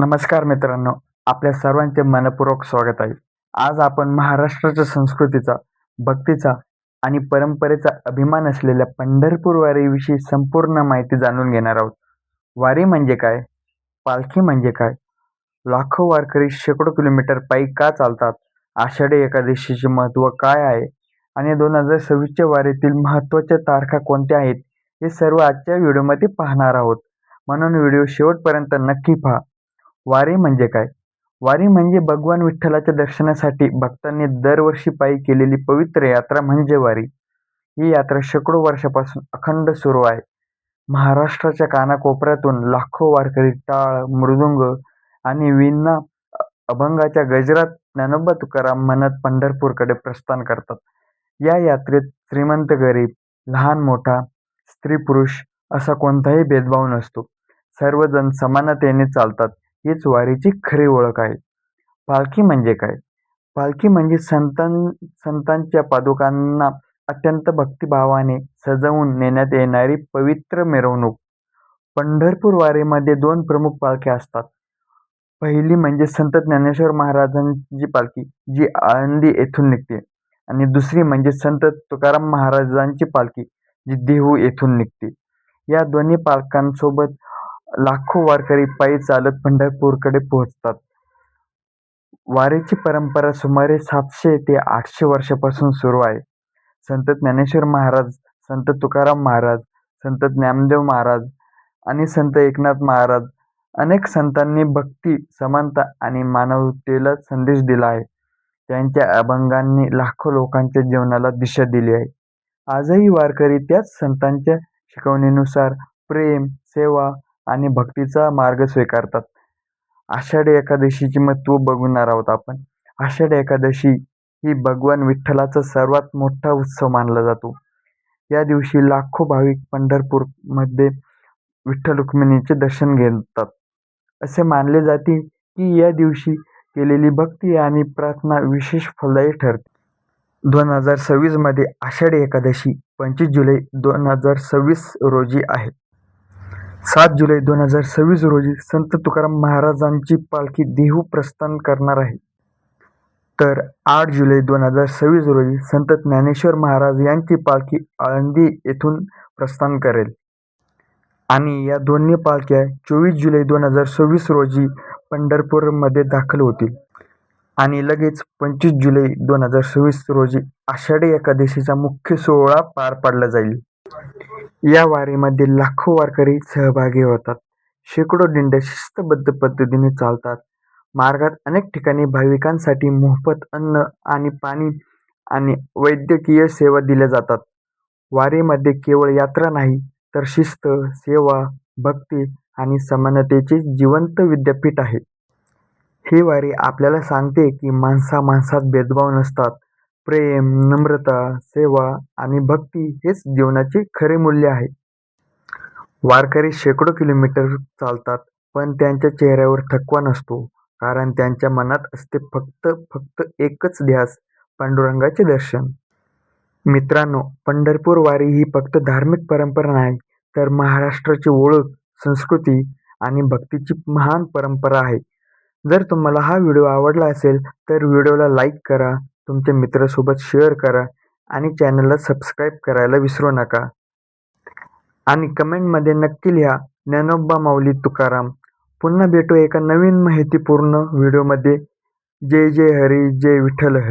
नमस्कार मित्रांनो, आपल्या सर्वांचे मनपूर्वक स्वागत आहे. आज आपण महाराष्ट्राच्या संस्कृतीचा, भक्तीचा आणि परंपरेचा अभिमान असलेल्या पंढरपूर वारीविषयी संपूर्ण माहिती जाणून घेणार आहोत. वारी म्हणजे काय? पालखी म्हणजे काय? लाखो वारकरी शेकडो किलोमीटर पायी का चालतात? आषाढी एकादशीचे महत्त्व काय आहे? आणि 2026च्या वारीतील महत्त्वाच्या तारखा कोणत्या आहेत? हे सर्व आजच्या व्हिडिओमध्ये पाहणार आहोत. म्हणून व्हिडिओ शेवटपर्यंत नक्की पहा. वारी म्हणजे काय? वारी म्हणजे भगवान विठ्ठलाच्या दर्शनासाठी भक्तांनी दरवर्षी पायी केलेली पवित्र यात्रा म्हणजे वारी. ही यात्रा शेकडो वर्षापासून अखंड सुरू आहे. महाराष्ट्राच्या कानाकोपऱ्यातून लाखो वारकरी टाळ, मृदुंग आणि वीणा अभंगाच्या गजरात ज्ञानोबा तुकाराम म्हणत पंढरपूरकडे प्रस्थान करतात. या यात्रेत श्रीमंत गरीब, लहान मोठा, स्त्री पुरुष असा कोणताही भेदभाव नसतो. सर्वजण समानतेने चालतात. हीच वारीची खरी ओळख आहे. पालखी म्हणजे काय? पालखी म्हणजे संतांच्या पादुकांना अत्यंत भक्तिभावाने सजवून नेण्यात येणारी पवित्र मिरवणूक. पंढरपूर वारीमध्ये 2 प्रमुख पालख्या असतात. पहिली म्हणजे संत ज्ञानेश्वर महाराजांची पालखी, जी आळंदी येथून निघते, आणि दुसरी म्हणजे संत तुकाराम महाराजांची पालखी, जी देहू येथून निघते. या दोन्ही पालख्यांसोबत लाखो वारकरी पायी चालत पंढरपूरकडे पोहोचतात. वारीची परंपरा सुमारे 700 ते 800 वर्षापासून सुरू आहे. संत ज्ञानेश्वर महाराज, संत तुकाराम महाराज, संत ज्ञानदेव महाराज आणि संत एकनाथ महाराज अनेक संतांनी भक्ती, समानता आणि मानवतेला संदेश दिला आहे. त्यांच्या अभंगांनी लाखो लोकांच्या जीवनाला दिशा दिली आहे. आजही वारकरी त्याच संतांच्या शिकवणीनुसार प्रेम, सेवा आणि भक्तीचा मार्ग स्वीकारतात. आषाढी एकादशीचे महत्त्व बघणार आहोत आपण. आषाढी एकादशी ही भगवान विठ्ठलाचा सर्वात मोठा उत्सव मानला जातो. या दिवशी लाखो भाविक पंढरपूरमध्ये विठ्ठल रुक्मिणीचे दर्शन घेतात. असे मानले जाते की या दिवशी केलेली भक्ती आणि प्रार्थना विशेष फलदायी ठरते. 2026 मध्ये आषाढी एकादशी 25 जुलै 2026 रोजी आहे. 7 जुलै 2026 रोजी संत तुकाराम महाराजांची पालखी देहू प्रस्थान करणार आहे. तर 8 जुलै 2026 रोजी संत ज्ञानेश्वर महाराज यांची पालखी आळंदी येथून प्रस्थान करेल. आणि या दोन्ही पालख्या 24 जुलै 2026 रोजी पंढरपूरमध्ये दाखल होतील. आणि लगेच 25 जुलै 2026 रोजी आषाढी एकादशीचा मुख्य सोहळा पार पाडला जाईल. या वारीमध्ये लाखो वारकरी सहभागी होतात. शेकडो दिंड्या शिस्तबद्ध पद्धतीने चालतात. मार्गात अनेक ठिकाणी भाविकांसाठी मोफत अन्न आणि पाणी आणि वैद्यकीय सेवा दिल्या जातात. वारीमध्ये केवळ यात्रा नाही, तर शिस्त, सेवा, भक्ती आणि समानतेचे जिवंत विद्यापीठ आहे. ही वारी आपल्याला सांगते की माणसात भेदभाव नसतात. प्रेम, नम्रता, सेवा आणि भक्ती हेच जीवनाचे खरे मूल्य आहे. वारकरी शेकडो किलोमीटर चालतात, पण त्यांच्या चेहऱ्यावर थकवा नसतो, कारण त्यांच्या मनात असते फक्त एकच ध्यास, पांडुरंगाचे दर्शन. मित्रांनो, पंढरपूर वारी ही फक्त धार्मिक परंपरा नाही, तर महाराष्ट्राची ओळख, संस्कृती आणि भक्तीची महान परंपरा आहे. जर तुम्हाला हा व्हिडिओ आवडला असेल तर व्हिडिओला लाईक करा, तुमच्या मित्रासोबत शेअर करा आणि चॅनलला सबस्क्राईब करायला विसरू नका. आणि कमेंटमध्ये नक्की लिहा, ज्ञानोबा माऊली तुकाराम. पुन्हा भेटू एका नवीन माहितीपूर्ण व्हिडिओमध्ये. जय जय हरी, जय विठ्ठल हरी.